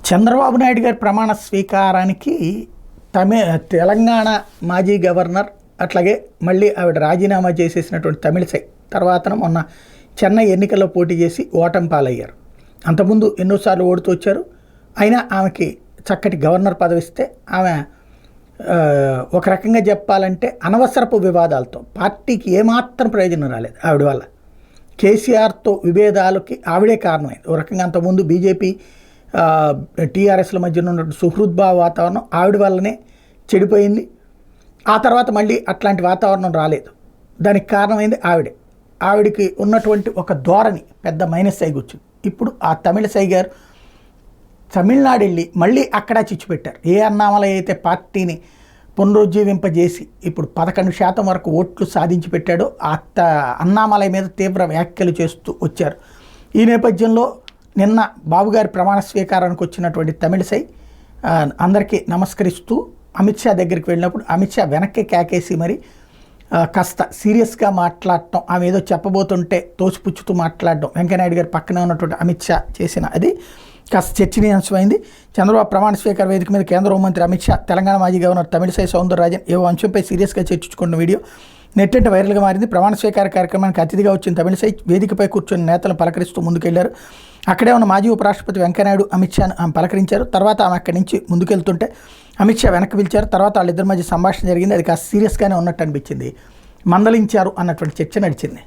చంద్రబాబు నాయుడు గారి ప్రమాణ స్వీకారానికి తెలంగాణ మాజీ గవర్నర్ అట్లాగే మళ్ళీ ఆవిడ రాజీనామా చేసేసినటువంటి తమిళసై తర్వాత మొన్న చెన్నై ఎన్నికల్లో పోటీ చేసి ఓటమి పాలయ్యారు. అంతకుముందు ఎన్నోసార్లు ఓడుతూ వచ్చారు. అయినా ఆమెకి చక్కటి గవర్నర్ పదవి ఇస్తే ఆమె ఒక రకంగా చెప్పాలంటే అనవసరపు వివాదాలతో పార్టీకి ఏమాత్రం ప్రయోజనం రాలేదు. ఆవిడ వల్ల కేసీఆర్తో విభేదాలకి ఆవిడే కారణమైంది. ఒక రకంగా అంతకుముందు బీజేపీ టీఆర్ఎస్ల మధ్య ఉన్నటువంటి సుహృద్భావ వాతావరణం ఆవిడ వల్లనే చెడిపోయింది. ఆ తర్వాత మళ్ళీ అట్లాంటి వాతావరణం రాలేదు. దానికి కారణమైంది ఆవిడే. ఆవిడికి ఉన్నటువంటి ఒక ధోరణి పెద్ద మైనస్ అయి కూర్చుంది. ఇప్పుడు ఆ తమిళసై గారు తమిళనాడు వెళ్ళి మళ్ళీ అక్కడ చిచ్చు పెట్టారు. ఏ అన్నామలై అయితే పార్టీని పునరుజ్జీవింపజేసి ఇప్పుడు 11% వరకు ఓట్లు సాధించి పెట్టాడో అన్నామలై మీద తీవ్ర వ్యాఖ్యలు చేస్తూ వచ్చారు. ఈ నేపథ్యంలో నిన్న బాబుగారి ప్రమాణ స్వీకారానికి వచ్చినటువంటి తమిళసై అందరికీ నమస్కరిస్తూ అమిత్ షా దగ్గరికి వెళ్ళినప్పుడు అమిత్ షా వెనక్కి కేకేసి మరి కాస్త సీరియస్గా మాట్లాడటం, ఆమె ఏదో చెప్పబోతుంటే తోసిపుచ్చుతూ మాట్లాడడం, వెంకయ్యనాయుడు గారి పక్కనే ఉన్నటువంటి అమిత్ షా చేసిన అది కాస్త చర్చనీయాంశమైంది. చంద్రబాబు ప్రమాణ స్వీకార వేదిక మీద కేంద్ర హోంమంత్రి అమిత్ షా, తెలంగాణ మాజీ గవర్నర్ తమిళసై సౌందరరాజన్ ఏవో అంశంపై సీరియస్గా చర్చించుకున్న వీడియో నెట్టంట వైరల్గా మారింది. ప్రమాణ స్వీకార కార్యక్రమానికి అతిథిగా వచ్చిన తమిళసై వేదికపై కూర్చొని నేతలను పలకరిస్తూ ముందుకెళ్లారు. అక్కడే ఉన్న మాజీ ఉపరాష్ట్రపతి వెంకయ్యనాయుడు అమిత్ షాను ఆమె పలకరించారు. తర్వాత ఆమె అక్కడి నుంచి ముందుకెళ్తుంటే అమిత్ షా వెనక్కి పిలిచారు. తర్వాత వాళ్ళిద్దరి మధ్య సంభాషణ జరిగింది. అది కాస్త సీరియస్గానే ఉన్నట్టు అనిపించింది. మందలించారు అన్నటువంటి చర్చ నడిచింది.